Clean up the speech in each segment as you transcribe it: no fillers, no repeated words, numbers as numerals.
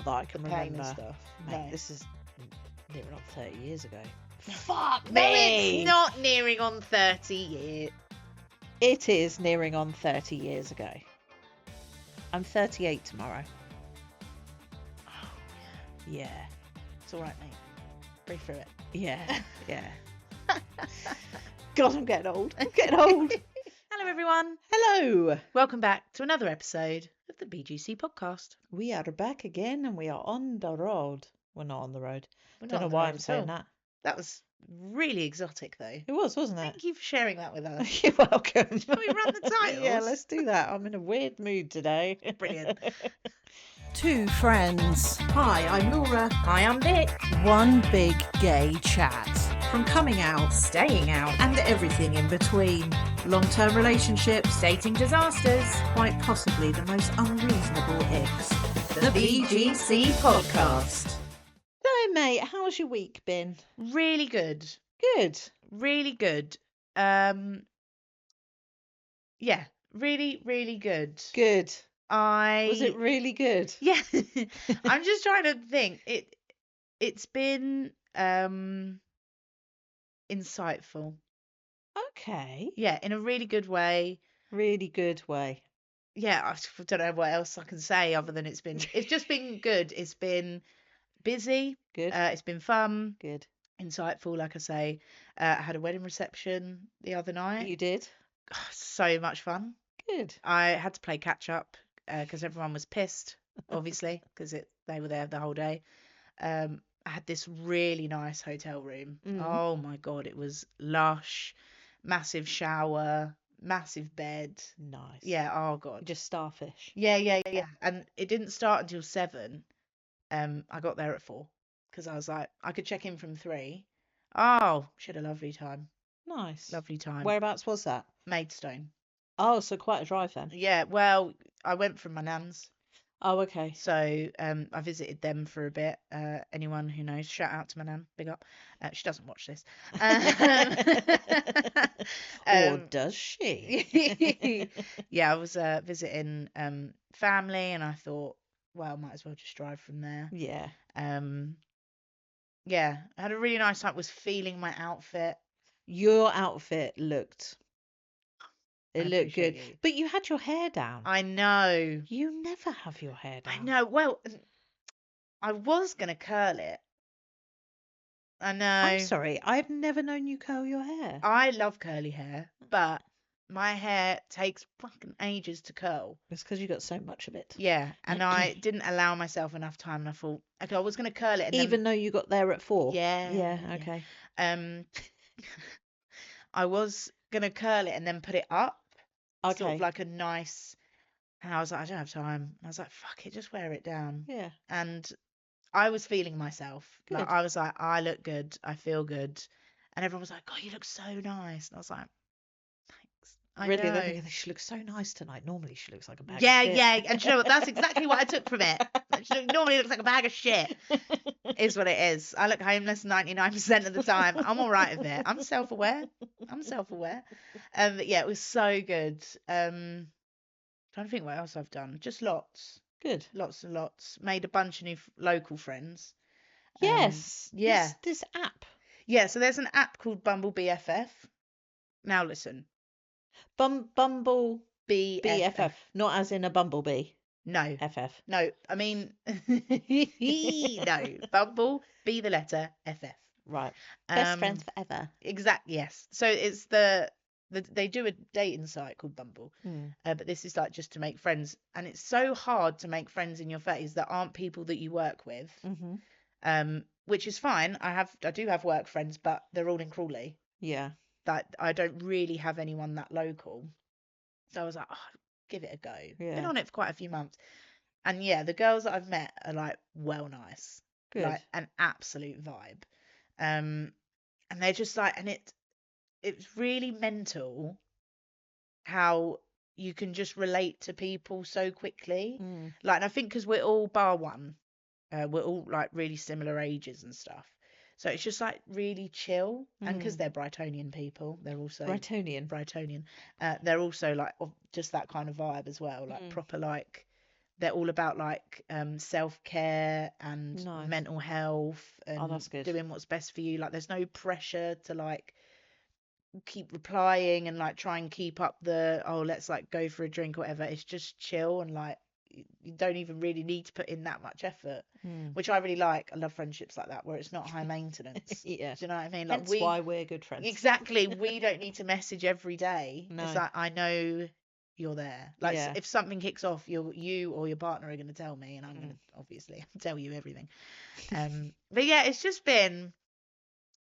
Not that I can the pain remember. and stuff. Mate, No. this is near on 30 years ago. Fuck me. No, it's not nearing on 30 years. It is nearing on 30 years ago. I'm 38 tomorrow. Oh, Yeah. it's all right, mate. Breathe through it. Yeah. Yeah. God, I'm getting old. I'm getting old. Hello, everyone. Hello. Welcome back to another episode of the BGC Podcast. We are back again and we are on the road. We're not on the road. We're Don't not know on the why road I'm at saying all. that. That was really exotic, though. It was, wasn't it? Thank you for sharing that with us. You're welcome. Shall we run the titles? Yeah, let's do that. I'm in a weird mood today. Brilliant. Two friends. Hi, I'm Laura. Hi, I'm Vic. One big gay chat. From coming out Staying out. And everything in between. Long-term relationships. Dating disasters. Quite possibly the most unreasonable ifs. The BGC Podcast. So, mate, how's your week been? Really good. Good. Really good. Yeah, really, really good. Good. I Was it really good? Yeah. I'm just trying to think. It's been insightful. Okay. Yeah, in a really good way. Really good way. Yeah, I don't know what else I can say other than it's just been good. It's been busy. Good. It's been fun, Good. insightful, like I say. I had a wedding reception the other night. You did? So much fun. Good. I had to play catch up because everyone was pissed, obviously, because they were there the whole day. I had this really nice hotel room. Mm. Oh my God, it was lush, massive shower, massive bed. Nice. Yeah, oh God. Just starfish. Yeah. And it didn't start until 7. I got there at 4 because I was like, I could check in from 3. Oh, she had a lovely time. Nice. Lovely time. Whereabouts was that? Maidstone. Oh, so quite a drive then. Yeah, well, I went from my nan's. Oh, okay. So I visited them for a bit. Anyone who knows, shout out to my nan, big up. She doesn't watch this. Or does she? Yeah, I was visiting family, and I thought, well, might as well just drive from there. Yeah. Yeah, I had a really nice time. Was feeling my outfit. Your outfit looked. I It looked appreciate good. you. But you had your hair down. I know. You never have your hair down. I know. Well, I was gonna curl it. I know. I'm sorry. I've never known you curl your hair. I love curly hair, but my hair takes fucking ages to curl. It's because you got so much of it. Yeah, and I didn't allow myself enough time, and I thought, okay, I was gonna curl it, and Even though you got there at 4. Yeah, Yeah. yeah. Okay. then I was gonna curl it and then put it up, sort Okay. of like a nice. And I was like, I don't have time. And I was like, fuck it, just wear it down. Yeah. And I was feeling myself. Like Good. I was like, I look good, I feel good, and everyone was like, God, you look so nice. And I was like, thanks. I Really, know. they're thinking she looks so nice tonight. Normally, she looks like a bag Yeah, of shit. yeah, and you know what? That's exactly what I took from it. Normally looks like a bag of shit. Is what it is. I look homeless 99% of the time. I'm all right with it. I'm self-aware. But yeah, it was so good. Trying to think what else I've done. Just lots Good. and lots. Made a bunch of new local friends. Yes. Yeah. This app. Yeah, so there's an app called Bumble BFF. Now listen. Bumble BFF. BFF. Not as in a bumblebee. No. FF. No, I mean, no. Bumble, be the letter, FF. Right. Best friends forever. Exactly, yes. So it's they do a dating site called Bumble, but this is like just to make friends. And it's so hard to make friends in your 30s that aren't people that you work with, which is fine. I do have work friends, but they're all in Crawley. Yeah. That I don't really have anyone that local. So I was like, oh, give it a go. Yeah. Been on it for quite a few months. And yeah, the girls that I've met are like well nice. Good. Like an absolute vibe. And they're just like, and it's really mental how you can just relate to people so quickly. Like, and I think because we're all bar one, we're all like really similar ages and stuff. So it's just like really chill. And because they're Brightonian people, they're also Brightonian. They're also like just that kind of vibe as well, like proper like they're all about like self-care and Nice. mental health Oh, and that's good. doing what's best for you. Like there's no pressure to like keep replying and like try and keep up the let's like go for a drink or whatever. It's just chill and like you don't even really need to put in that much effort, which I really like. I love friendships like that where it's not high maintenance. Yeah. Do you know what I mean? Like Hence why we're good friends. exactly, we don't need to message every day. No. It's like I know you're there. Like Yeah. if something kicks off, you or your partner are going to tell me, and I'm going to obviously tell you everything. But yeah, it's just been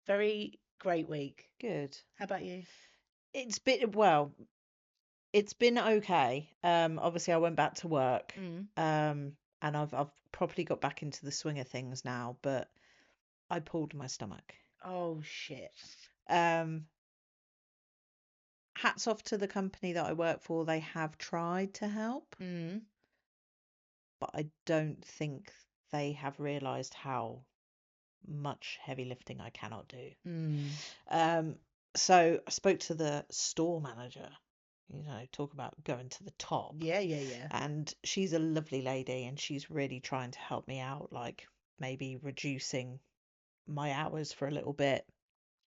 very great week. Good. How about you? It's been okay. Obviously I went back to work. And I've properly got back into the swing of things now, but I pulled my stomach. Oh shit. Hats off to the company that I work for. They have tried to help, but I don't think they have realised how much heavy lifting I cannot do. So I spoke to the store manager, talk about going to the top. Yeah. And she's a lovely lady and she's really trying to help me out, like maybe reducing my hours for a little bit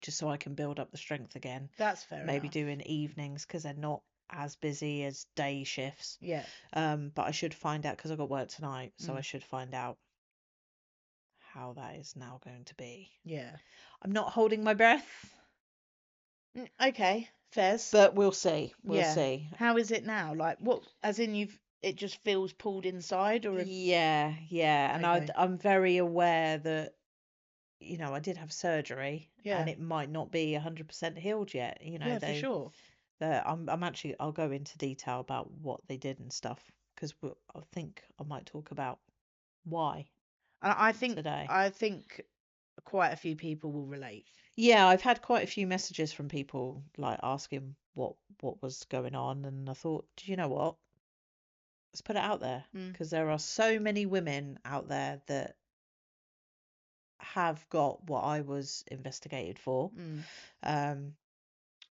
just so I can build up the strength again. That's fair Maybe enough. doing evenings because they're not as busy as day shifts. Yeah. But I should find out because I got work tonight, so I should find out how that is now going to be. Yeah. I'm not holding my breath, Okay, Fez. but we'll see. We'll Yeah. see. How is it now? Like what? As in it just feels pulled inside, or Yeah. And Okay. I'm very aware that I did have surgery, Yeah. and it might not be 100% healed yet. yeah, for sure. I'll go into detail about what they did and stuff because I think I might talk about why And today. I think quite a few people will relate. Yeah, I've had quite a few messages from people like asking what was going on, and I thought, do you know what? Let's put it out there because there are so many women out there that have got what I was investigated for.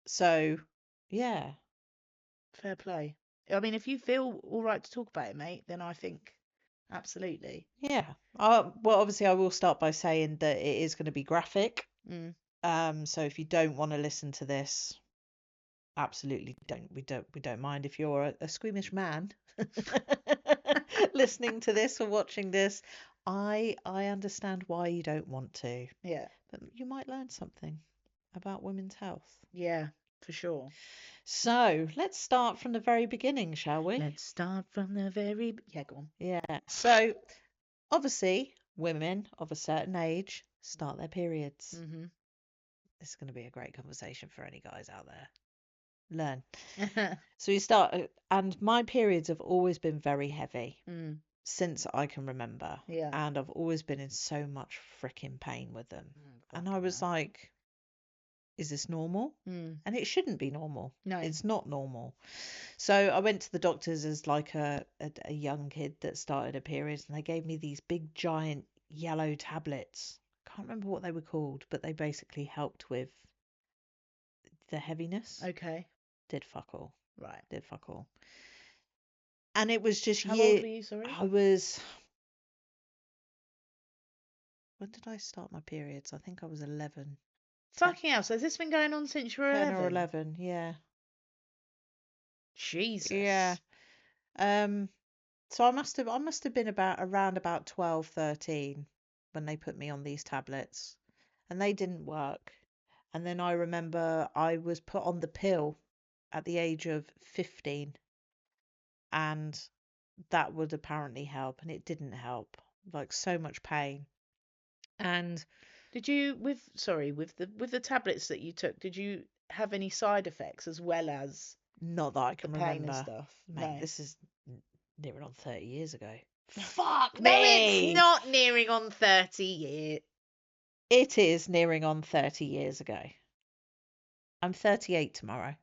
So yeah, Fair play. I mean, if you feel all right to talk about it, mate, then I think absolutely. yeah. Well, obviously, I will start by saying that it is going to be graphic. So if you don't want to listen to this, absolutely don't. We don't mind if you're a squeamish man listening to this or watching this. I understand why you don't want to. Yeah. But you might learn something about women's health. Yeah, for sure. So let's start from the very beginning, shall we? Let's start from the yeah, go on. Yeah. So obviously, women of a certain age start their periods. This is going to be a great conversation for any guys out there. Learn. So we start, and my periods have always been very heavy since I can remember. Yeah. And I've always been in so much freaking pain with them. And I was like, is this normal? And it shouldn't be normal. No. It's not normal. So I went to the doctors as like a young kid that started a period, and they gave me these big giant yellow tablets. Can't remember what they were called, but they basically helped with the heaviness. Okay. Did fuck all. Right. Did fuck all. And it was just How old were you, sorry? I was. When did I start my periods? I think I was 11. Fucking hell. So has this been going on since you were 10 11? or 11, yeah. Jesus. Yeah. So I must have been around about 12, 13 when they put me on these tablets, and they didn't work. And then I remember I was put on the pill at the age of 15, and that would apparently help, and it didn't help. Like so much pain. And did you with the tablets that you took, did you have any side effects as well as not that I can the pain remember. and stuff? Mate, No. this is near on 30 years ago. Fuck No, me! it's not nearing on 30 years. It is nearing on 30 years ago. I'm 38 tomorrow.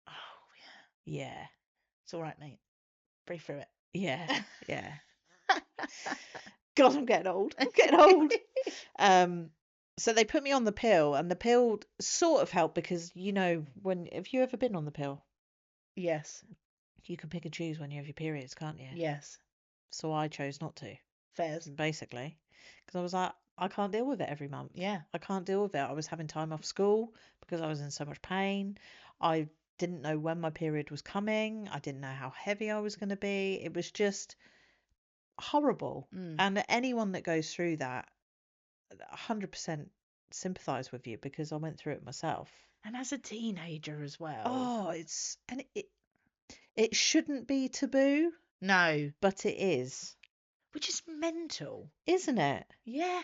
Oh, Yeah. yeah. It's all right, mate. Breathe through it. Yeah. Yeah. God, I'm getting old. I'm getting old. So they put me on the pill, and the pill sort of helped because, have you ever been on the pill? Yes. you can pick and choose when you have your periods, can't you? Yes. So I chose not to, Fairs. basically, because I was like, I can't deal with it every month. Yeah. I can't deal with it. I was having time off school because I was in so much pain. I didn't know when my period was coming. I didn't know how heavy I was going to be. It was just horrible. Mm. And anyone that goes through that, 100% sympathize with you because I went through it myself. And as a teenager as well. Oh, it shouldn't be taboo, No. but it is, Which is mental. isn't it? Yeah.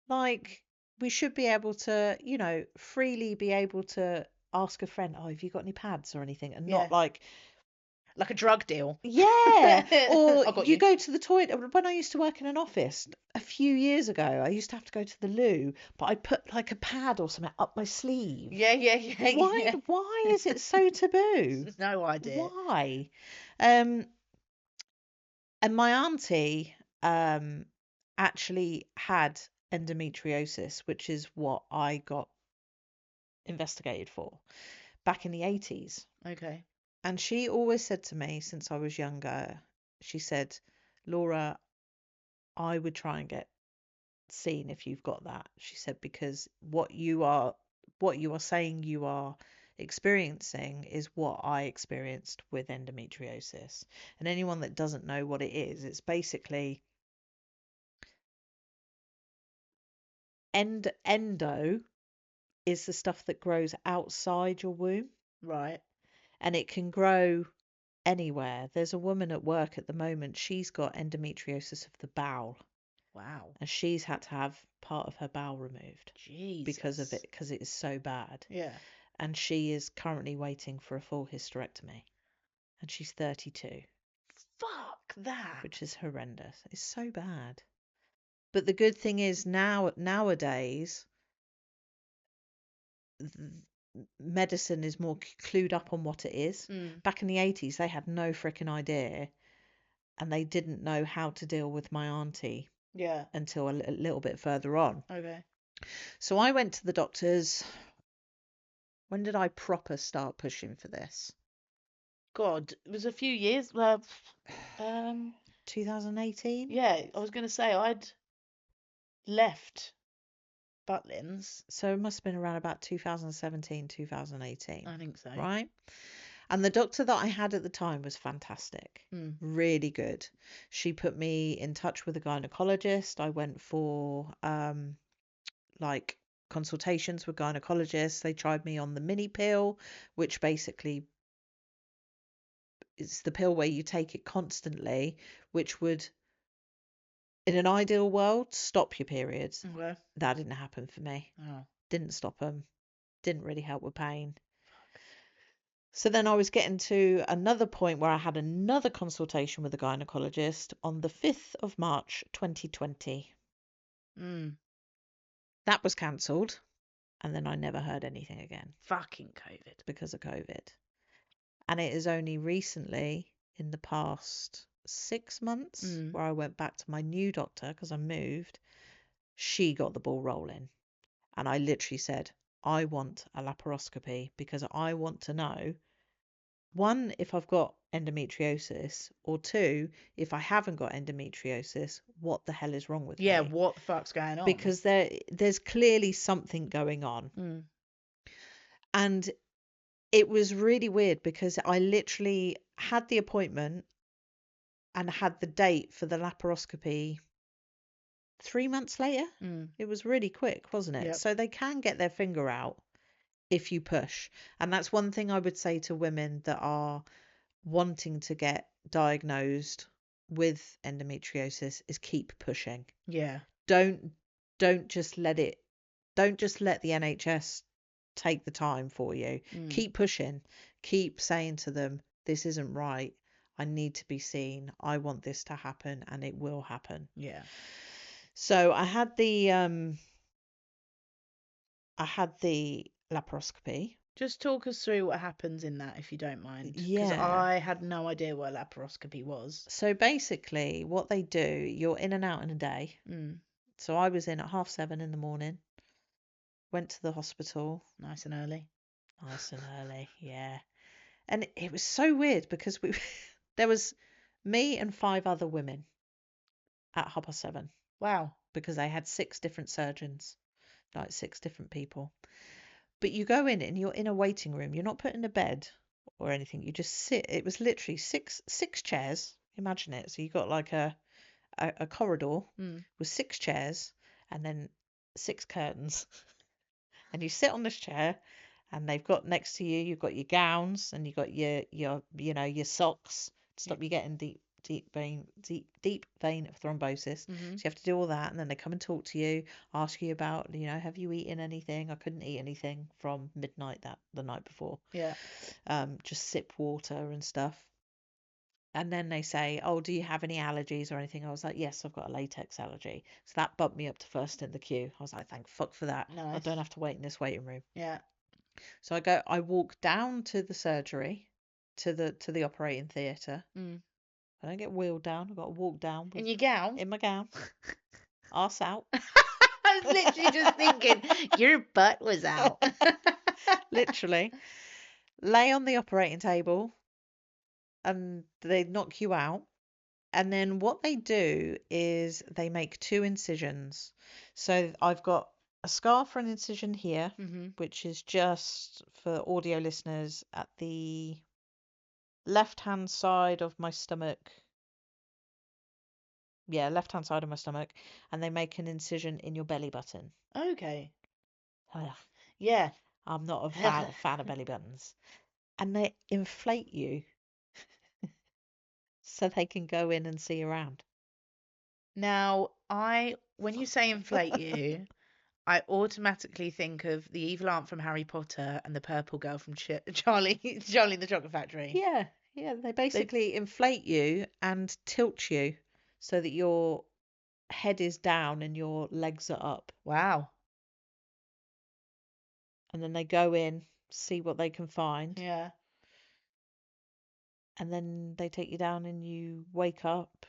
Like, we should be able to, freely be able to ask a friend, oh, have you got any pads or anything? And Yeah. not like, Like a drug deal. yeah, or I got you you. go to the toilet. When I used to work in an office a few years ago, I used to have to go to the loo, but I put like a pad or something up my sleeve. Yeah. Why? Yeah. Why is it so taboo? No idea. Why? And my auntie actually had endometriosis, which is what I got investigated for back in the 80s. Okay. And she always said to me since I was younger, she said, Laura, I would try and get seen if you've got that. She said, because what you are saying you are experiencing is what I experienced with endometriosis. And anyone that doesn't know what it is, it's basically endo is the stuff that grows outside your womb, Right. and it can grow anywhere. There's a woman at work at the moment, she's got endometriosis of the bowel, Wow. and she's had to have part of her bowel removed Jesus. because of it, because it is so bad. Yeah. And she is currently waiting for a full hysterectomy, and she's 32, Fuck that. which is horrendous. It's so bad. But the good thing is nowadays medicine is more clued up on what it is. Back in the 80s, they had no freaking idea, and they didn't know how to deal with my auntie Yeah. until a little bit further on. Okay. So I went to the doctors. When did I proper start pushing for this? God, it was a few years. 2018? Yeah, I was going to say I'd left Butlins. So it must have been around about 2017, 2018. I think so. Right? And the doctor that I had at the time was fantastic. Really good. She put me in touch with a gynecologist. I went for like consultations with gynecologists. They tried me on the mini pill, which basically is the pill where you take it constantly, which would, in an ideal world, stop your periods. Okay. That didn't happen for me. Oh. Didn't stop them. Didn't really help with pain. So then I was getting to another point where I had another consultation with a gynecologist on the 5th of March 2020. That was cancelled, and then I never heard anything again Fucking COVID. because of COVID. And it is only recently, in the past 6 months, where I went back to my new doctor because I moved. She got the ball rolling. And I literally said, I want a laparoscopy because I want to know, one, if I've got endometriosis, or two, if I haven't got endometriosis, what the hell is wrong with me? Yeah, what the fuck's going on? Because there's clearly something going on. And it was really weird because I literally had the appointment and had the date for the laparoscopy 3 months later. It was really quick, wasn't it? Yep. So they can get their finger out if you push. And that's one thing I would say to women that are wanting to get diagnosed with endometriosis is keep pushing. Yeah. Don't just let the NHS take the time for you. Keep pushing. Keep saying to them, this isn't right. I need to be seen. I want this to happen, and it will happen. Yeah. So I had the laparoscopy. Just talk us through what happens in that, if you don't mind. Because Yeah. I had no idea what a laparoscopy was. So basically, what they do, you're in and out in a day. So I was in at 7:30 in the morning. Went to the hospital. Nice and early. Nice and early, yeah. And it was so weird because there was me and 5 other women at 7:30 Wow. because they had 6 different surgeons, like 6 different people. But you go in and you're in a waiting room. You're not put in a bed or anything. You just sit. It was literally six chairs. Imagine it. So you got like a corridor with 6 chairs and then 6 curtains. And you sit on this chair, and they've got next to you, you've got your gowns and you've got your socks to stop you getting deep vein thrombosis. Mm-hmm. So you have to do all that, and then they come and talk to you, ask you about, have you eaten anything? I couldn't eat anything from midnight the night before. Yeah. Just sip water and stuff. And then they say, oh, do you have any allergies or anything? I was like, yes, I've got a latex allergy. So that bumped me up to first in the queue. I was like, thank fuck for that. I Nice. don't have to wait in this waiting room. Yeah. So I walk down to the surgery, to the operating theatre. Mm. I don't get wheeled down. I've got to walk down In your gown? in my gown, arse out. I was literally just thinking, your butt was out. Literally. Lay on the operating table and they knock you out. And then what they do is they make 2 incisions. So I've got a scar for an incision here, Mm-hmm. which is just for audio listeners at the left-hand side of my stomach. Yeah, left-hand side of my stomach. And they make an incision in your belly button. Okay. Ugh, Yeah. I'm not a fan of belly buttons. And they inflate you so they can go in and see around. Now, when you say inflate you, I automatically think of the evil aunt from Harry Potter and the purple girl from Charlie and the Chocolate Factory. Yeah, they basically inflate you and tilt you so that your head is down and your legs are up. Wow. And then they go in, see what they can find, Yeah. and then they take you down and you wake up.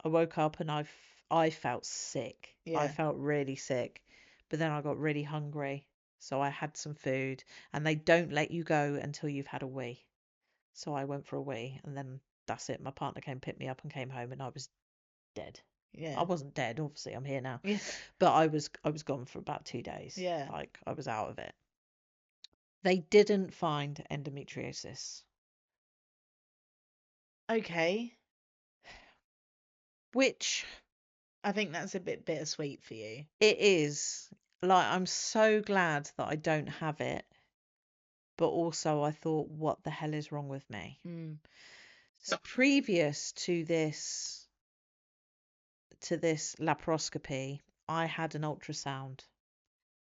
I woke up and I felt sick. Yeah. I felt really sick. But then I got really hungry, so I had some food, and they don't let you go until you've had a wee. So I went for a wee, and then that's it. My partner came, picked me up, and came home, and I was dead. Yeah. I wasn't dead, obviously. I'm here now. Yeah. But I was gone for about 2 days. Yeah. Like I was out of it. They didn't find endometriosis, Okay. which I think that's a bit bittersweet for you. it is. Like, I'm so glad that I don't have it. But also I thought, what the hell is wrong with me? Mm. So previous to this laparoscopy, I had an ultrasound,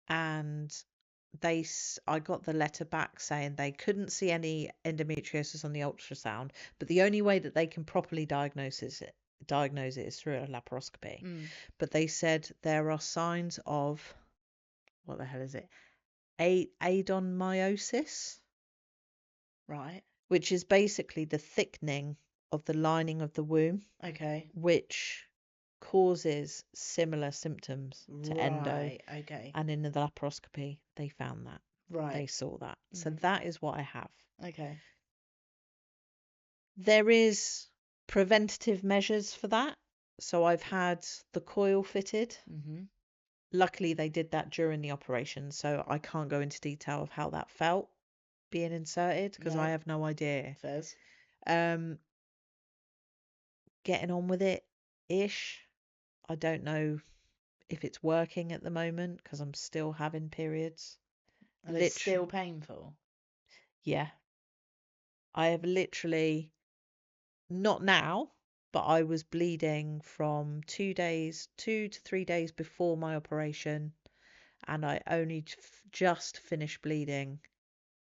and I got the letter back saying they couldn't see any endometriosis on the ultrasound, but the only way that they can properly diagnose it is through a laparoscopy. Mm. But they said there are signs of, what the hell is it? Adenomyosis, Right. which is basically the thickening of the lining of the womb, Okay. which causes similar symptoms to endo. Right. Okay. And in the laparoscopy, they found that. They Right. saw that. So Mhm. that is what I have. Okay. There is preventative measures for that. So I've had the coil fitted. Mm-hmm. Luckily, they did that during the operation, so I can't go into detail of how that felt being inserted because No. I have no idea. Fairs. Getting on with it ish. I don't know if it's working at the moment because I'm still having periods. Are they still painful? Yeah. I have literally, not now, but I was bleeding from 2 to 3 days before my operation, and I only just finished bleeding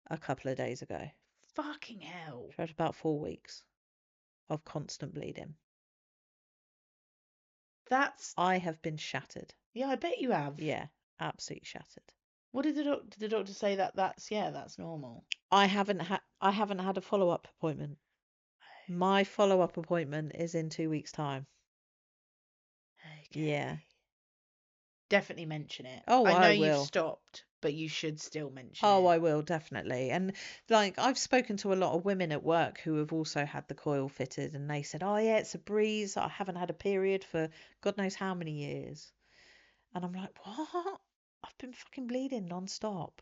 a couple of days ago. Fucking hell. So I had about 4 weeks of constant bleeding. That's I have been shattered. yeah, I bet you have. Yeah, absolutely shattered. What did the doctor say that's normal? I haven't had a follow-up appointment. My follow-up appointment is in 2 weeks' time. Okay. Yeah. Definitely mention it. Oh, I know I you've will. stopped but you should still mention Oh, it. I will, definitely. And like I've spoken to a lot of women at work who have also had the coil fitted, and they said, "Oh yeah, it's a breeze. I haven't had a period for God knows how many years." And I'm like, "What? I've been fucking bleeding non-stop."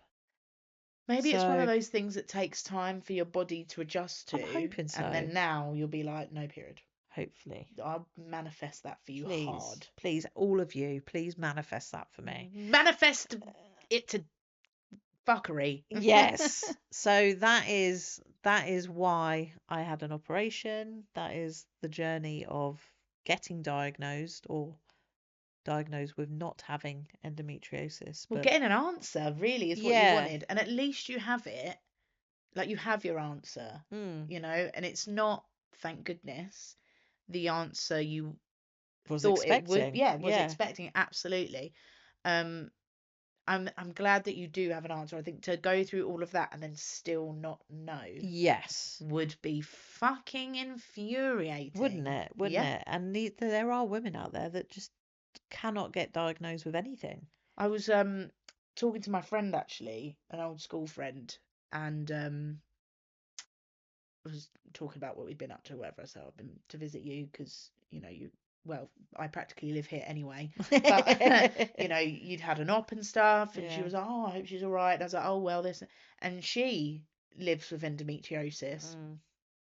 Maybe it's one of So those things that takes time for your body to adjust I'm to, hoping so. and then now you'll be like, no period. Hopefully. I'll manifest that for you Please, hard. please, all of you, please manifest that for me. Manifest it to fuckery. Yes. So that is why I had an operation. That is the journey of getting diagnosed or diagnosed with not having endometriosis. Well, But getting an answer really is what you yeah, wanted, and at least you have it. Like, you have your answer, mm, and it's not, thank goodness, the answer you was thought it would. expecting. Yeah, was Yeah. expecting, absolutely. um I'm glad that you do have an answer. I think to go through all of that and then still not know Yes. would be fucking infuriating. Wouldn't it? Wouldn't Yeah. it? And there are women out there that just cannot get diagnosed with anything. I was talking to my friend, actually, an old school friend, and was talking about what we'd been up to, whatever. So I've been to visit you because I practically live here anyway. But you'd had an op and stuff, and she Yeah. was like, "Oh, I hope she's all right." And I was like, "Oh well, this," and she lives with endometriosis, Mm.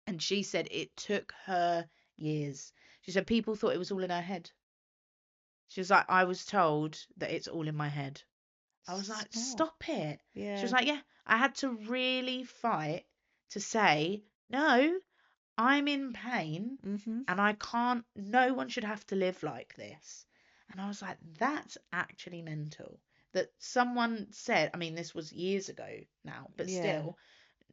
and she said it took her years. She said people thought it was all in her head. She was like, "I was told that it's all in my head." I was like, It's not. "Stop it." Yeah. She was like, "Yeah, I had to really fight to say no. I'm in pain Mm-hmm. and I can't, no one should have to live like this." And I was like, that's actually mental. That someone said, I mean, this was years ago now, but Yeah. still,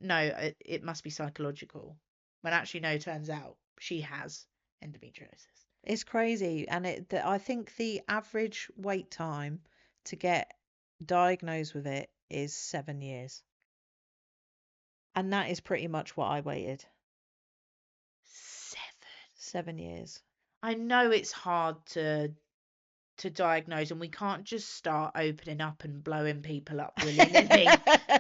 no, it must be psychological. When actually, no, turns out she has endometriosis. It's crazy. And I think the average wait time to get diagnosed with it is 7 years. And that is pretty much what I waited. 7. 7 years. I know it's hard to diagnose, and we can't just start opening up and blowing people up willy-nilly.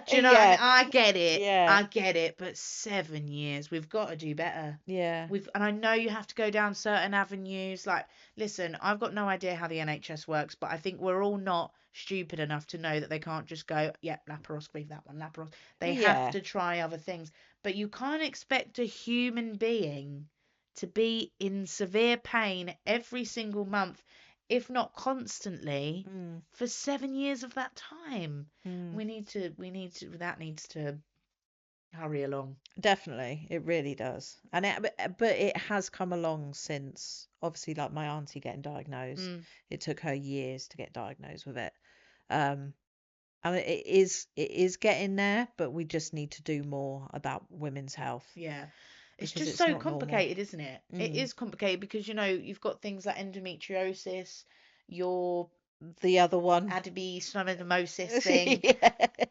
Do you know what I mean? I get it. Yeah. I get it. But 7 years, we've got to do better. Yeah. And I know you have to go down certain avenues. Like, listen, I've got no idea how the NHS works, but I think we're all not stupid enough to know that they can't just go, yeah, laparoscopy, that one, laparoscopy. They Yeah. have to try other things. But you can't expect a human being to be in severe pain every single month, if not constantly, Mm. for 7 years of that time. Mm. That needs to hurry along. Definitely, it really does. And but it has come along since, obviously, like my auntie getting diagnosed. It took her years to get diagnosed with it. I mean, it is getting there, but we just need to do more about women's health. Yeah. It's Because just it's so not normal. complicated, isn't it? It Mm. is complicated because, you've got things like endometriosis, your The other one. adenomyosis thing, Yeah.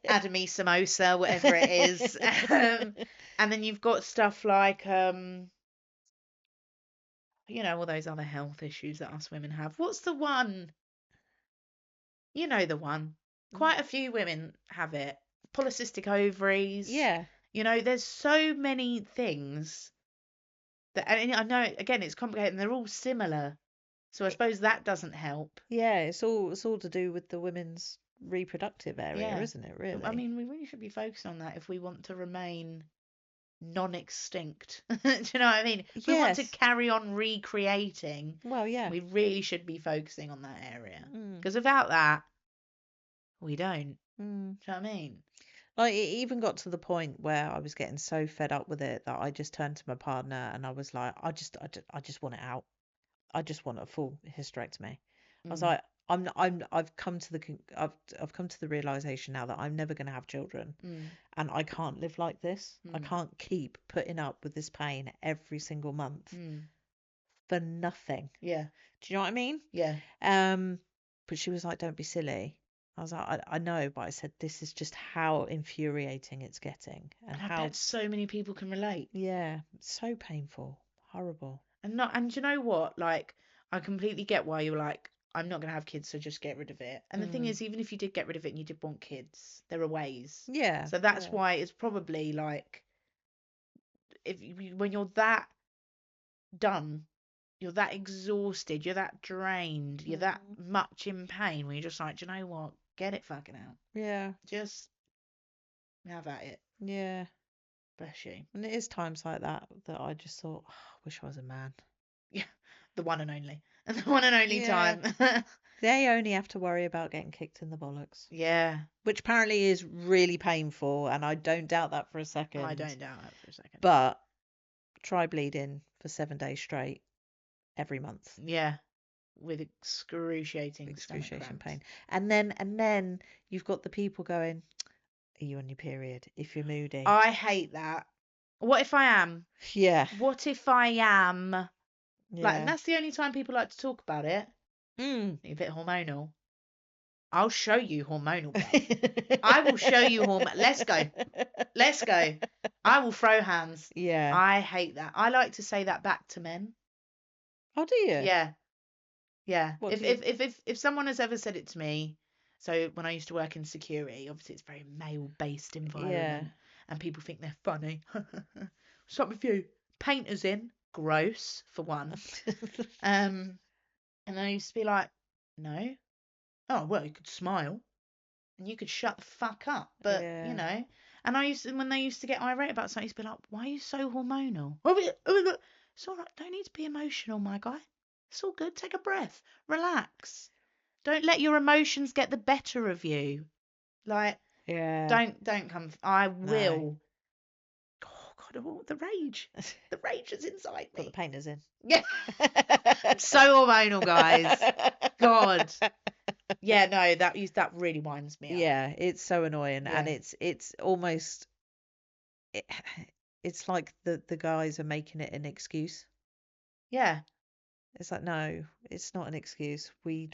adamy samosa, whatever it is. And then you've got stuff like, all those other health issues that us women have. What's the one? You know the one. Quite a few women have it. Polycystic ovaries. Yeah. There's so many things that, and I know, again, it's complicated and they're all similar. So I suppose that doesn't help. Yeah, it's all to do with the women's reproductive area, Yeah. isn't it, really? I mean, we really should be focusing on that if we want to remain non-extinct. Do you know what I mean? If we want to Yes. carry on recreating, Well, yeah. we really should be focusing on that area. Mm. Because without that, we don't. Mm. Do you know what I mean? Like, it even got to the point where I was getting so fed up with it that I just turned to my partner and I was like, I just want it out. I just want a full hysterectomy. I was like, I've come to the realization now that I'm never going to have children, and I can't live like this. I can't keep putting up with this pain every single month for nothing. Yeah. Do you know what I mean? Yeah. But she was like, don't be silly. I was like, I know, but I said, this is just how infuriating it's getting, and I how bet so many people can relate. yeah, so painful, horrible. And do you know what? Like, I completely get why you're like, I'm not going to have kids, so just get rid of it. And the thing is, even if you did get rid of it and you did want kids, there are ways. Yeah. So that's yeah. why it's probably like, when you're that done, you're that exhausted, you're that drained, you're that much in pain, where you're just like, do you know what? Get it fucking out. Yeah. Just have at it. Yeah. Bless you. And it is times like that I just thought, oh, I wish I was a man. Yeah, the one and only. And the one and only Yeah. time. They only have to worry about getting kicked in the bollocks, Yeah, which apparently is really painful, and I don't doubt that for a second. I don't doubt it for a second. But try bleeding for 7 days straight every month. Yeah, with excruciating stomach Excruciation cramps. pain. And then you've got the people going, are you on your period? If you're moody. I hate that. What if I am? Yeah. What if I am? Like, Yeah. and that's the only time people like to talk about it. Mm. You're a bit hormonal. I'll show you hormonal, bruv. I will show you hormone. Let's go. Let's go. I will throw hands. Yeah. I hate that. I like to say that back to men. Oh, do you? Yeah. Yeah. What do If someone has ever said it to me, so when I used to work in security, obviously it's a very male-based environment, and people think they're funny. What's up with you? Painters in. Gross, for one. And I used to be like, no. Oh, well, you could smile and you could shut the fuck up. But, Yeah. you know, and when they used to get irate about something, I used to be like, why are you so hormonal? It's all right. Don't need to be emotional, my guy. It's all good. Take a breath. Relax. Don't let your emotions get the better of you. Like, Yeah. don't come. I will. Oh, God, oh, the rage. The rage is inside Put the me. painters in. Yeah. So hormonal, guys. God. Yeah, no, that really winds me up. Yeah, it's so annoying, and Yeah. it's almost it's like the guys are making it an excuse. Yeah. It's like, no, it's not an excuse. We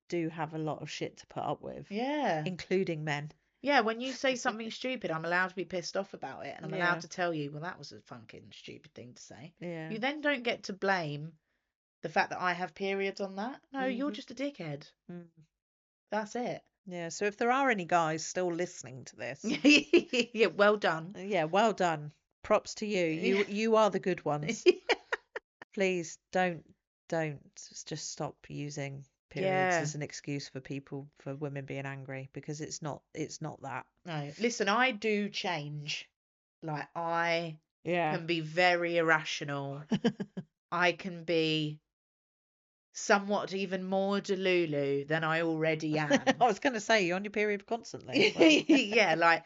do have a lot of shit to put up with, Yeah. including men. Yeah, when you say something stupid, I'm allowed to be pissed off about it, and I'm Yeah. allowed to tell you, well, that was a fucking stupid thing to say. Yeah. You then don't get to blame the fact that I have periods on that. No, you're Mhm. just a dickhead. Mm. That's it. Yeah, so if there are any guys still listening to this, Yeah, well done. yeah, well done. Props to you. You are the good ones. Please don't just stop using periods Yeah. as an excuse for women being angry, because it's not that. No, listen, I do change. Like, I Yeah. can be very irrational. I can be somewhat even more delulu than I already am. I was going to say, you're on your period constantly. Yeah, like,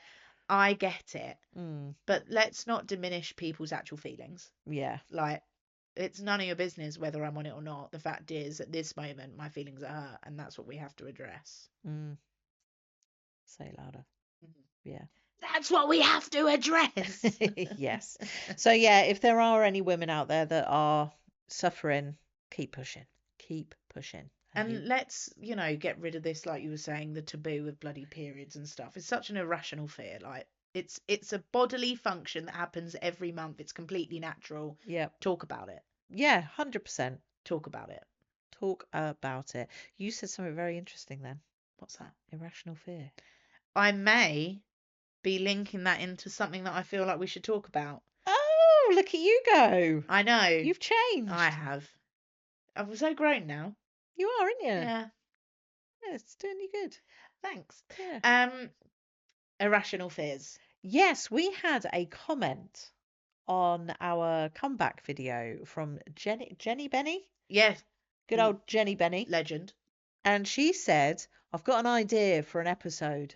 I get it. Mm, But let's not diminish people's actual feelings. yeah. Like, it's none of your business whether I'm on it or not. The fact is, at this moment, my feelings are hurt, and that's what we have to address. Mm. Say it louder. Yeah. That's what we have to address. Yes. So yeah, if there are any women out there that are suffering, keep pushing. Keep pushing. And let's, get rid of this, like you were saying, the taboo of bloody periods and stuff. It's such an irrational fear. Like, it's a bodily function that happens every month. It's completely natural. Yeah. Talk about it. Yeah, 100%. Talk about it. Talk about it. You said something very interesting then. What's that? Irrational fear. I may be linking that into something that I feel like we should talk about. Oh, look at you go. I know. You've changed. I have. I'm so grown now. You are, aren't you? Yeah. Yeah, it's doing you good. Thanks. Yeah. Irrational fears. Yes, we had a comment on our comeback video from Jenny Benny. Yes. Good old Jenny Benny. Legend. And she said, I've got an idea for an episode.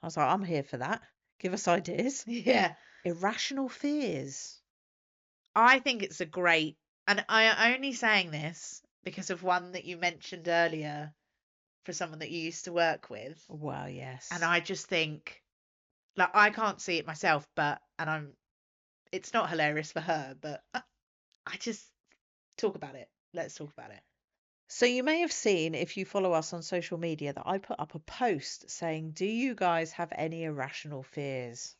I was like, I'm here for that. Give us ideas. Yeah. Irrational fears. I think it's a great, and I'm only saying this because of one that you mentioned earlier for someone that you used to work with. Well, yes. And I just think, like, I can't see it myself, it's not hilarious for her, but I just talk about it. Let's talk about it. So you may have seen, if you follow us on social media, that I put up a post saying, do you guys have any irrational fears?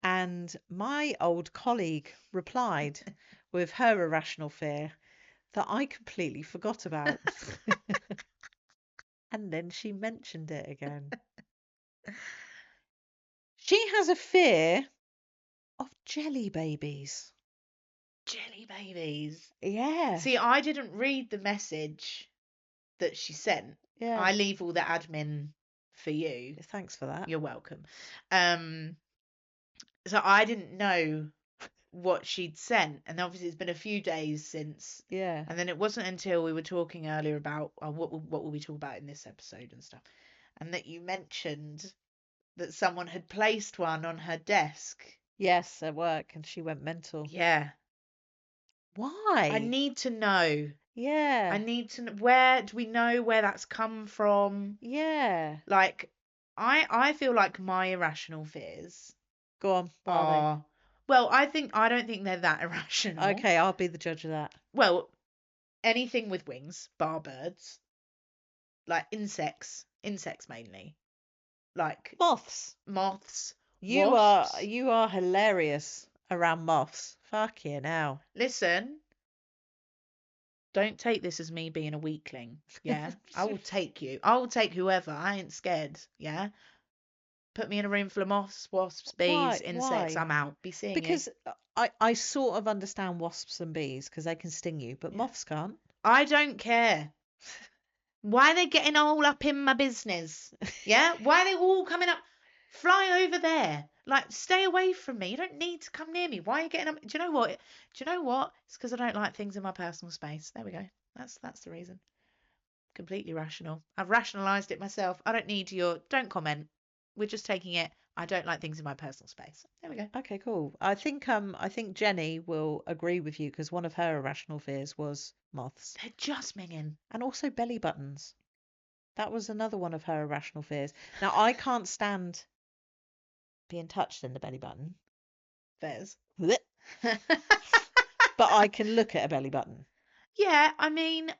And my old colleague replied with her irrational fear that I completely forgot about. And then she mentioned it again. She has a fear of jelly babies. Jelly babies. Yeah. See, I didn't read the message that she sent. Yeah. I leave all the admin for you. Thanks for that. You're welcome. So I didn't know what she'd sent, and obviously it's been a few days since. Yeah. And then it wasn't until we were talking earlier about what will we talk about in this episode and stuff, and that you mentioned that someone had placed one on her desk. Yes, at work, and she went mental. Yeah. Why? I need to know. Yeah. I need to know, where do we know where that's come from? Yeah. Like, I feel like my irrational fears Go on. What are are, well, I don't think they're that they? irrational. Okay, I'll be the judge of that. Well, anything with wings, bar birds, like insects mainly, like Moths. moths, You wasps. are hilarious around moths. Fucking hell. Listen, don't take this as me being a weakling. Yeah, I will take you. I will take whoever. I ain't scared. Yeah, put me in a room full of moths, wasps, bees, insects. Why? I'm out. Be seeing you. Because I sort of understand wasps and bees because they can sting you, but Yeah. moths can't. I don't care. Why are they getting all up in my business? Yeah? Why are they all coming up? Fly over there. Like, stay away from me. You don't need to come near me. Why are you getting up? Do you know what? It's because I don't like things in my personal space. There we go. That's the reason. Completely rational. I've rationalized it myself. I don't need don't comment. We're just taking it. I don't like things in my personal space. There we go. Okay, cool. I think Jenny will agree with you because one of her irrational fears was moths They're just minging. and also belly buttons. That was another one of her irrational fears. Now I can't stand being touched in the belly button, Fairs. but I can look at a belly button. Yeah, I mean,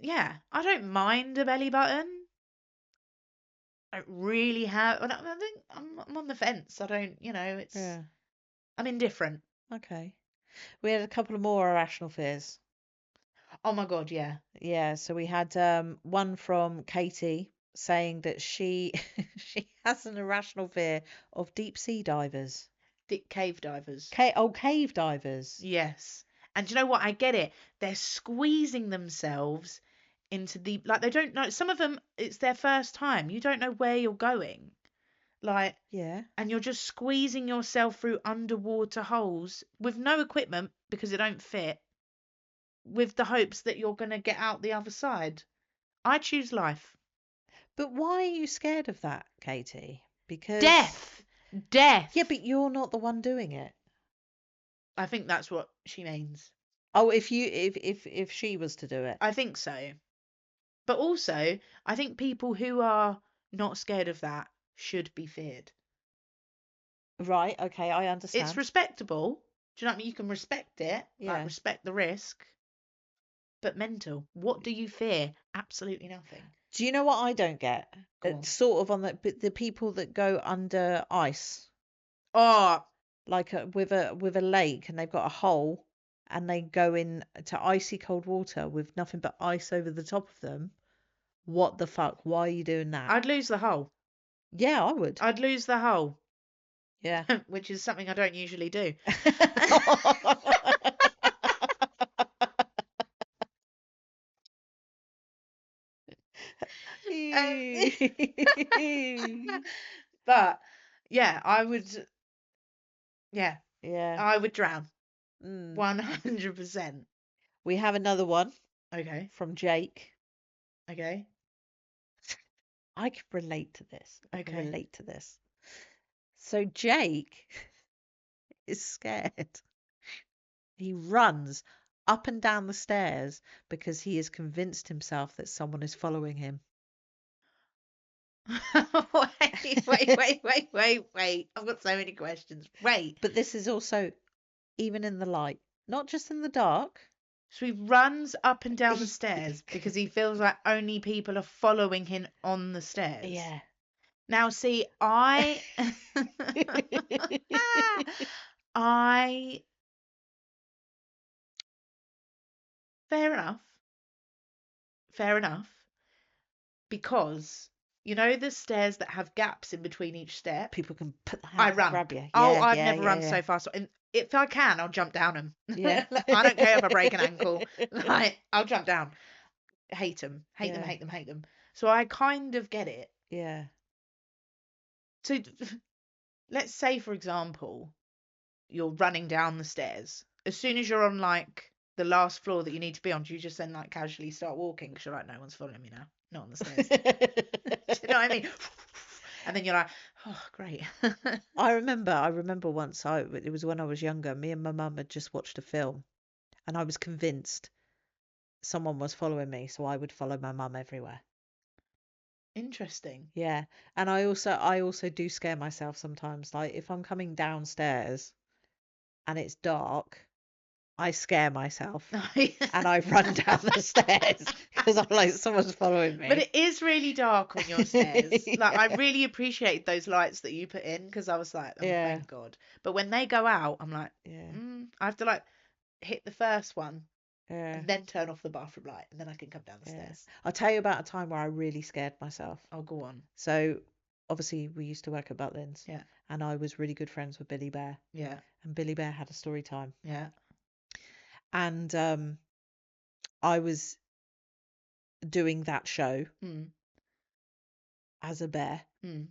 yeah, I don't mind a belly button. I don't really have. I think I'm on the fence. I don't, it's. Yeah. I'm indifferent. Okay. We had a couple of more irrational fears. Oh my God, yeah. Yeah, so we had one from Katie saying that she she has an irrational fear of deep sea divers. Cave divers. Cave divers. Yes. And do you know what? I get it. They're squeezing themselves into the, like, they don't know. Some of them, it's their first time. You don't know where you're going. Like, Yeah. and you're just squeezing yourself through underwater holes with no equipment because it don't fit, with the hopes that you're going to get out the other side. I choose life. But why are you scared of that, Katie? Because Death. Yeah, but you're not the one doing it. I think that's what she means. Oh, if she was to do it. I think so. But also, I think people who are not scared of that should be feared. Right, okay, I understand. It's respectable. Do you know what I mean? You can respect it. Yeah. Like, respect the risk. But mental. What do you fear? Absolutely nothing. Do you know what I don't get? Go on. It's sort of on the people that go under ice, Oh, like with a lake, and they've got a hole, and they go in to icy cold water with nothing but ice over the top of them. What the fuck? Why are you doing that? I'd lose the whole. Yeah, I would. I'd lose the whole. Yeah. Which is something I don't usually do. But yeah, I would. Yeah, Yeah. I would drown. Mm. 100%. We have another one Okay. from Jake. Okay. I can relate to this. I can Okay. relate to this. So Jake is scared. He runs up and down the stairs because he has convinced himself that someone is following him. Wait. I've got so many questions. Wait. But this is also even in the light, not just in the dark. So he runs up and down the stairs because he feels like only people are following him on the stairs. Yeah. Now, see, I fair fair enough. Because, you know, the stairs that have gaps in between each step, People can put the I hand run. grab you. Oh, Yeah, I've yeah, never yeah, run yeah. so fast. And if I can, I'll jump down them. Yeah. I don't care if I break an ankle. Like, I'll jump down. Hate them. Hate them, Yeah. hate them, hate them. So I kind of get it. Yeah. So let's say, for example, you're running down the stairs. As soon as you're on, like, the last floor that you need to be on, do you just then, like, casually start walking? Because you're like, no one's following me now. Not on the stairs. Do you know what I mean? And then you're like, oh, great. I remember once it was when I was younger, me and my mum had just watched a film and I was convinced someone was following me, so I would follow my mum everywhere. Interesting. Yeah. And I also do scare myself sometimes. Like if I'm coming downstairs and it's dark, I scare myself and I run down the stairs because I'm like, someone's following me. But it is really dark on your stairs. Like, I Yeah. really appreciate those lights that you put in, because I was like, oh, Yeah. thank God. But when they go out, I'm like, Yeah. I have to, like, hit the first one Yeah. and then turn off the bathroom light, and then I can come down the Yeah. stairs. I'll tell you about a time where I really scared myself. Oh, go on. So obviously we used to work at Butlins. Yeah. And I was really good friends with Billy Bear. Yeah. And Billy Bear had a story time. Yeah. And I was doing that show Mm. as a bear. Mm.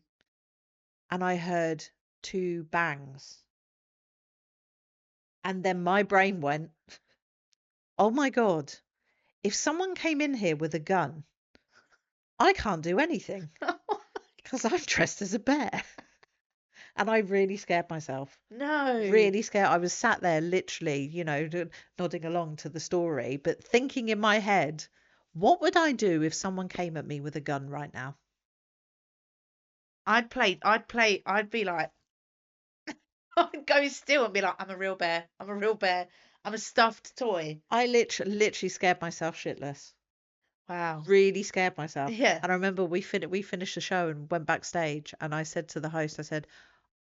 And I heard 2 bangs. And then my brain went, oh my God, if someone came in here with a gun, I can't do anything because I'm dressed as a bear. And I really scared myself. No. Really scared. I was sat there literally, nodding along to the story, but thinking in my head, what would I do if someone came at me with a gun right now? I'd be like, I'd go still and be like, I'm a real bear. I'm a real bear. I'm a stuffed toy. I literally scared myself shitless. Wow. Really scared myself. Yeah. And I remember we finished the show and went backstage, and I said to the host, I said,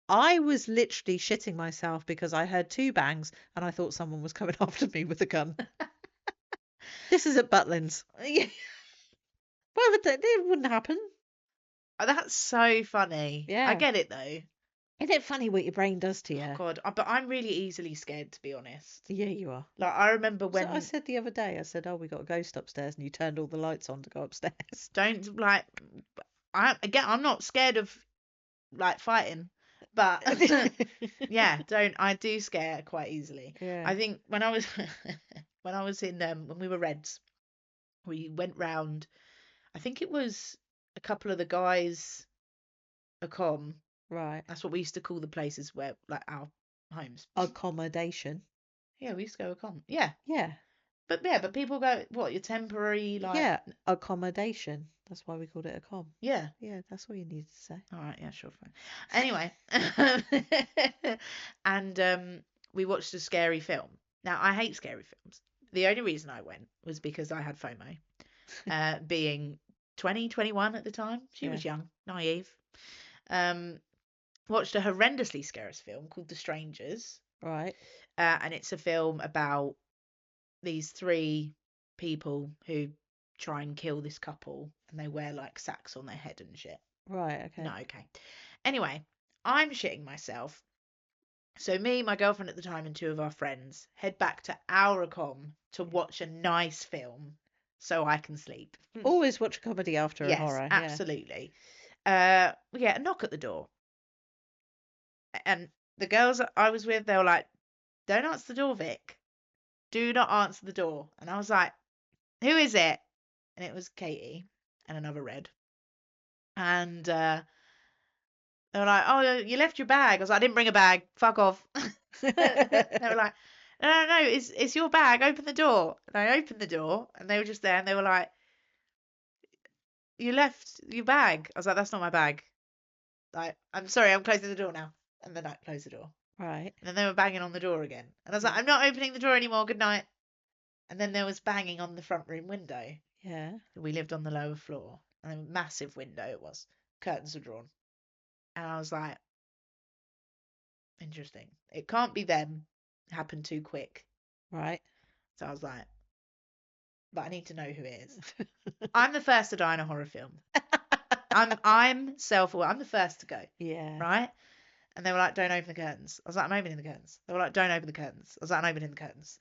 I was literally shitting myself because I heard 2 bangs and I thought someone was coming after me with a gun. This is at Butlins. Yeah. Well, it wouldn't happen. That's so funny. Yeah. I get it though. Isn't it funny what your brain does to you? Oh God, but I'm really easily scared, to be honest. Yeah, you are. Like, I remember So when I said the other day, I said, oh, we got a ghost upstairs, and you turned all the lights on to go upstairs. don't like. I'm not scared of, like, fighting, but yeah, I do scare quite easily. Yeah. I think when I was when we were Reds, we went round. I think it was a couple of the guys, a com. Right. That's what we used to call the places where, like, our homes. Accommodation. Yeah, we used to go a com. Yeah. Yeah. But people go, what, you're temporary, like. Yeah. Accommodation. That's why we called it a com. Yeah. Yeah, that's all you needed to say. All right, yeah, sure, fine. Anyway, and we watched a scary film. Now, I hate scary films. The only reason I went was because I had FOMO, being 20, 21 at the time. She was young, naive. Watched a horrendously scary film called The Strangers. Right. And it's a film about these 3 people who try and kill this couple, and they wear, like, sacks on their head and shit. Right, okay. No, okay. Anyway, I'm shitting myself. So me, my girlfriend at the time, and 2 of our friends head back to our comm to watch a nice film so I can sleep. Always watch a comedy after a Yes, horror. absolutely. We get a knock at the door. And the girls I was with, they were like, don't answer the door, Vic. Do not answer the door. And I was like, who is it? And it was Katie and another Red. And they were like, oh, you left your bag. I was like, I didn't bring a bag. Fuck off. They were like, no, it's your bag. Open the door. And I opened the door, and they were just there, and they were like, you left your bag. I was like, that's not my bag. Like, I'm sorry, I'm closing the door now. And then I closed the door. Right. And then they were banging on the door again. And I was like, I'm not opening the door anymore. Good night. And then there was banging on the front room window. Yeah. We lived on the lower floor. And a massive window it was. Curtains were drawn. And I was like, interesting. It can't be them. It happened too quick. Right. So I was like, but I need to know who it is. I'm the first to die in a horror film. I'm self-aware. I'm the first to go, Yeah. right? And they were like, don't open the curtains. I was like, I'm opening the curtains. They were like, don't open the curtains. I was like, I'm opening the curtains.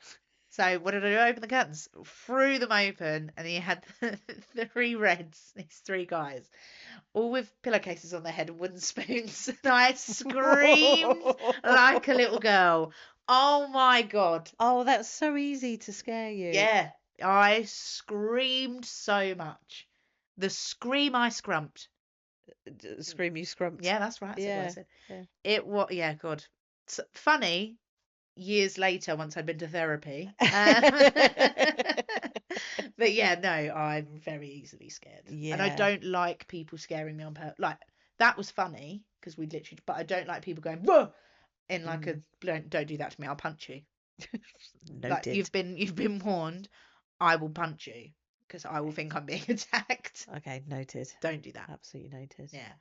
So what did I do? Open the curtains, threw them open, and you had the 3 Reds, these 3 guys, all with pillowcases on their head and wooden spoons. And I screamed like a little girl. Oh my God. Oh, that's so easy to scare you. Yeah, I screamed so much. The scream I scrumped. Scream you scrumped. Yeah, that's right. That's what I Yeah. said. Yeah. It was, yeah, God. Funny, years later, once I'd been to therapy. But yeah, no, I'm very easily scared. And I Yeah. don't like people scaring me on purpose. Like, that was funny, because we literally, but I don't like people going, whoa, in like a, don't do that to me, I'll punch you. Like, Noted. you've been warned, I will punch you, because I will think I'm being attacked. Okay, noted. Don't do that. Absolutely noted. Yeah.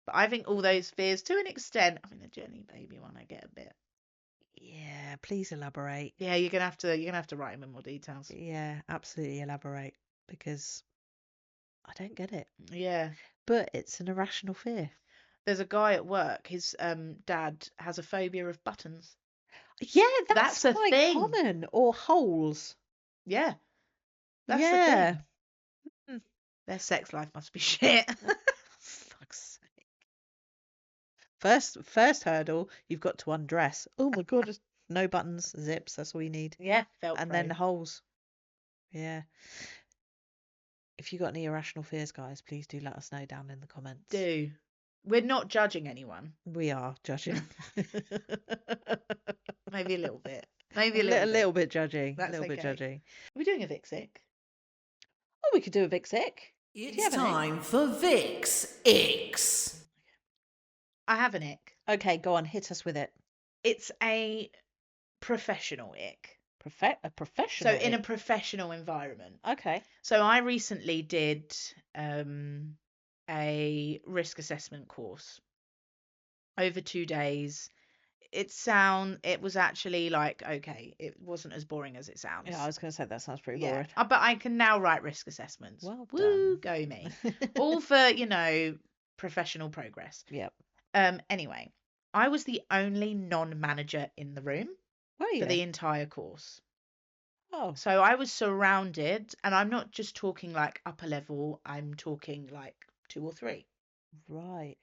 But I think all those fears, to an extent, I mean, the Jenny baby one, I get a bit. Yeah, please elaborate. Yeah, you're gonna have to write him in more details. Yeah, absolutely elaborate, because I don't get it. Yeah. But it's an irrational fear. There's a guy at work, his dad has a phobia of buttons. Yeah, That's a quite thing. common. Or holes. Yeah. That's the Yeah. thing. Their sex life must be shit. Fuck's sake. First hurdle, you've got to undress. Oh my God, no buttons, zips, that's all you need. Yeah, Velcro. And then holes. Yeah. If you got any irrational fears, guys, please do let us know down in the comments. Do. We're not judging anyone. We are judging. Maybe a little bit. Maybe a little bit judging. That's a little bit okay. judging. Are we doing a Vic-Sick? Oh, we could do a Vic Sick. It's time for Vic's Icks. I have an ick. Okay, go on, hit us with it. It's a professional ick. A professional. So in a ick. professional environment. Okay. So I recently did a risk assessment course over 2 days. It was actually like, okay, it wasn't as boring as it sounds. Yeah, I was going to say that sounds pretty Yeah. boring. But I can now write risk assessments. Well Woo, done. go me. All for, professional progress. Yep. Anyway, I was the only non-manager in the room Were you? for the entire course. Oh, So I was surrounded, and I'm not just talking like upper level, I'm talking like 2 or 3. right.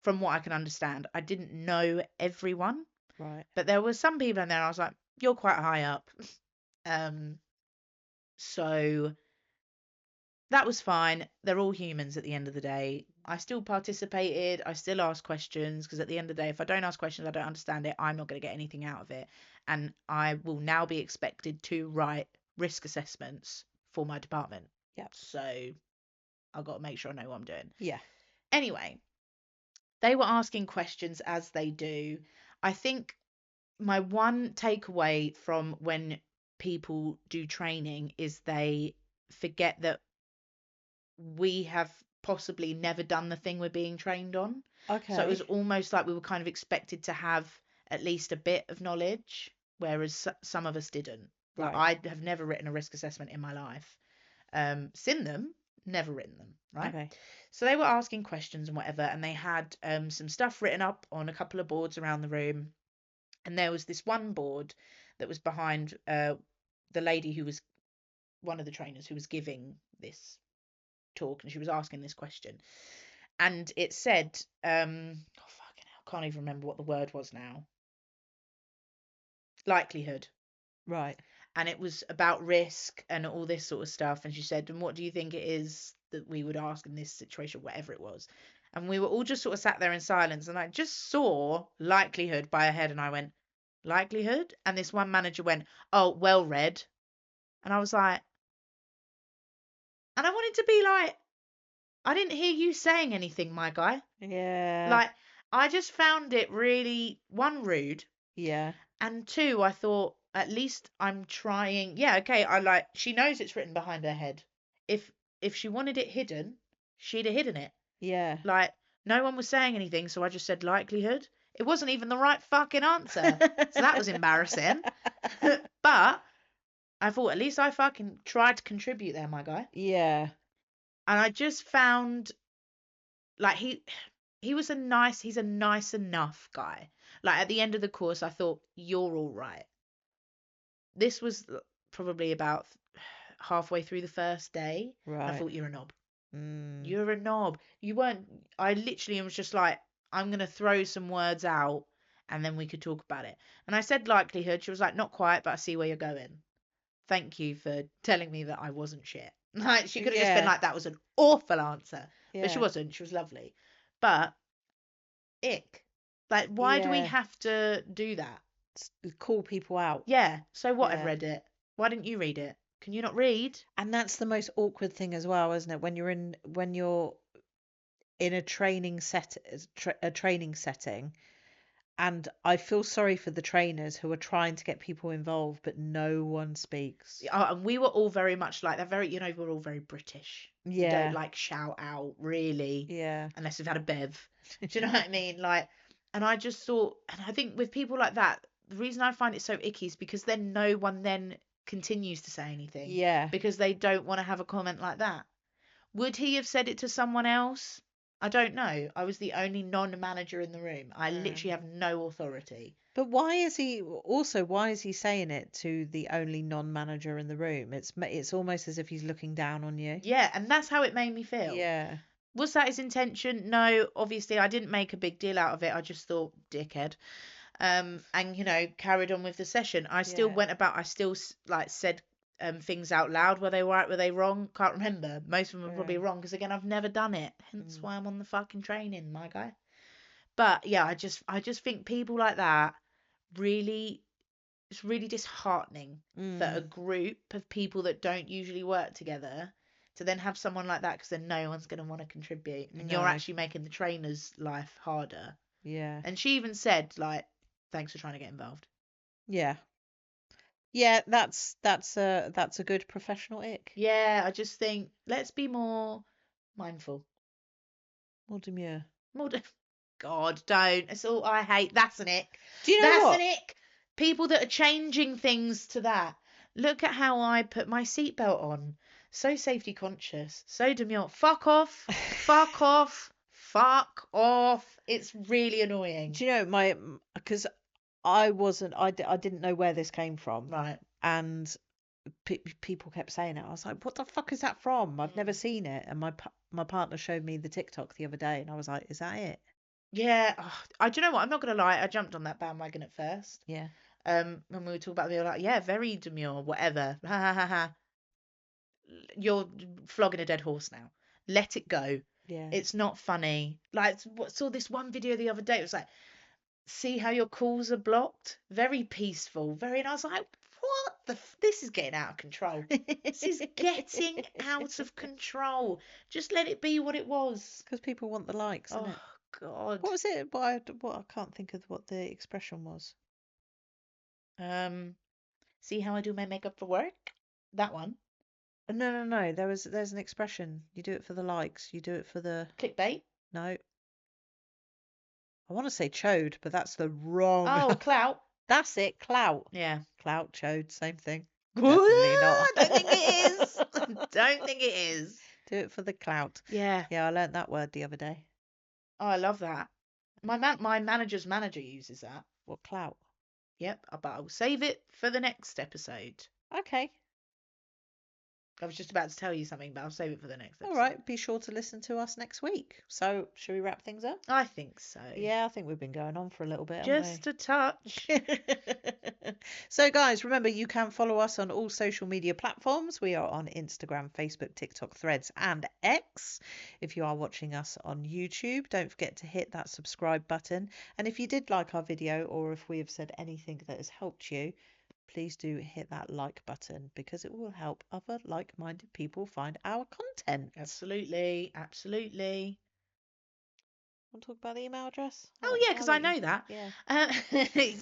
From what I can understand, I didn't know everyone, Right. but there were some people in there, and I was like, you're quite high up. So that was fine. They're all humans at the end of the day. I still participated. I still asked questions, because at the end of the day, if I don't ask questions, I don't understand it, I'm not going to get anything out of it. And I will now be expected to write risk assessments for my department. Yep. So I've got to make sure I know what I'm doing. Yeah. Anyway, they were asking questions as they do. I think my one takeaway from when people do training is they forget that we have possibly never done the thing we're being trained on. Okay. So it was almost like we were kind of expected to have at least a bit of knowledge, whereas some of us didn't. Like, Right. I have never written a risk assessment in my life. Seen them, never written them, right? Okay. So they were asking questions and whatever, and they had some stuff written up on a couple of boards around the room. And there was this one board that was behind the lady who was one of the trainers who was giving this talk, and she was asking this question. And it said, oh fucking hell, I can't even remember what the word was now. Likelihood. Right. And it was about risk and all this sort of stuff. And she said, and what do you think it is that we would ask in this situation, whatever it was? And we were all just sort of sat there in silence, and I just saw likelihood by her head, and I went, likelihood? And this one manager went, oh, well read. And I was like, and I wanted to be like, I didn't hear you saying anything, my guy. Yeah. Like, I just found it really, 1, rude, Yeah. and 2, I thought, at least I'm trying. Yeah, okay, she knows it's written behind her head. If she wanted it hidden, she'd have hidden it. Yeah. Like, no one was saying anything, so I just said likelihood. It wasn't even the right fucking answer. So that was embarrassing. But I thought, at least I fucking tried to contribute there, my guy. Yeah. And I just found, like, he's a nice enough guy. Like, at the end of the course, I thought, you're all right. This was probably about halfway through the first day. I Right. thought, you're a knob. Mm. You're a knob. You weren't. I literally was just like, I'm going to throw some words out and then we could talk about it. And I said likelihood. She was like, not quite, but I see where you're going. Thank you for telling me that I wasn't shit. Like, she could have just been Yeah. like, that was an awful answer. But she Yeah. wasn't. She was lovely. But, ick. Like, why do we Yeah. have to do that? Call people out. Yeah. So what? I've Yeah. read it. Why didn't you read it? Can you not read? And that's the most awkward thing as well, isn't it? When you're in a training setting, and I feel sorry for the trainers who are trying to get people involved, but no one speaks. And we were all very much like that. We're all very British. We Yeah. don't like shout out, really, Yeah. unless we've had a bev. Do you know what I mean? Like, and I just thought, and I think with people like that, the reason I find it so icky is because then no one then continues to say anything. Yeah. Because they don't want to have a comment like that. Would he have said it to someone else? I don't know. I was the only non-manager in the room. I literally have no authority. But why is he saying it to the only non-manager in the room? It's almost as if he's looking down on you. Yeah, and that's how it made me feel. Yeah. Was that his intention? No, obviously I didn't make a big deal out of it. I just thought, dickhead. And carried on with the session. I still Yeah. went about. I still said things out loud. Were they right? Were they wrong? Can't remember. Most of them were probably wrong because again, I've never done it. Hence why I'm on the fucking training, my guy. But yeah, I just think people like that really, it's really disheartening for a group of people that don't usually work together to then have someone like that, because then no one's going to want to contribute, and you're No. actually making the trainer's life harder. Yeah. And she even said, like, thanks for trying to get involved. Yeah. Yeah, that's a good professional ick. Yeah, I just think, let's be more mindful. More demure. More God, don't. It's all I hate. That's an ick. Do you know That's what? an ick. People that are changing things to that. Look at how I put my seatbelt on. So safety conscious. So demure. Fuck off. Fuck off. Fuck off. It's really annoying. Do you know because I didn't know where this came from, Right. and people kept saying it. I was like, what the fuck is that from? I've never seen it. And my partner showed me the TikTok the other day, and I was like, is that it? Yeah. I do you know what? I'm not gonna lie. I jumped on that bandwagon at first. Yeah. When we were talking about it, they were like, yeah, very demure, whatever. Ha ha ha ha. You're flogging a dead horse now. Let it go. Yeah. It's not funny. Like, saw this one video the other day. It was like, see how your calls are blocked? Very peaceful. And I was like, what this is getting out of control. This is getting out of control. Just let it be what it was. Because people want the likes, isn't Oh, it? God. What was it? I can't think of what the expression was. See how I do my makeup for work? That one. No. There's an expression. You do it for the likes. You do it for the Clickbait. no. I want to say chode, but that's the wrong. Oh, clout. That's it. Clout. Yeah. Clout, chode, same thing. Definitely not. I don't think it is. Don't think it is. Do it for the clout. Yeah. Yeah, I learnt that word the other day. Oh, I love that. My manager's manager uses that. What clout? Yep, but I'll save it for the next episode. Okay. I was just about to tell you something, but I'll save it for the next episode. All right. Be sure to listen to us next week. So, should we wrap things up? I think so. Yeah, I think we've been going on for a little bit. haven't Just a touch. we? So, guys, remember you can follow us on all social media platforms. We are on Instagram, Facebook, TikTok, Threads, and X. If you are watching us on YouTube, don't forget to hit that subscribe button. And if you did like our video, or if we have said anything that has helped you, please do hit that like button, because it will help other like-minded people find our content. Absolutely. Absolutely. Want to talk about the email address? Oh, yeah, because I know that. Yeah.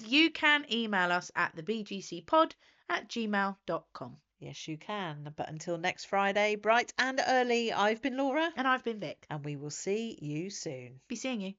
You can email us at thebgcpod@gmail.com. Yes, you can. But until next Friday, bright and early, I've been Laura. And I've been Vic. And we will see you soon. Be seeing you.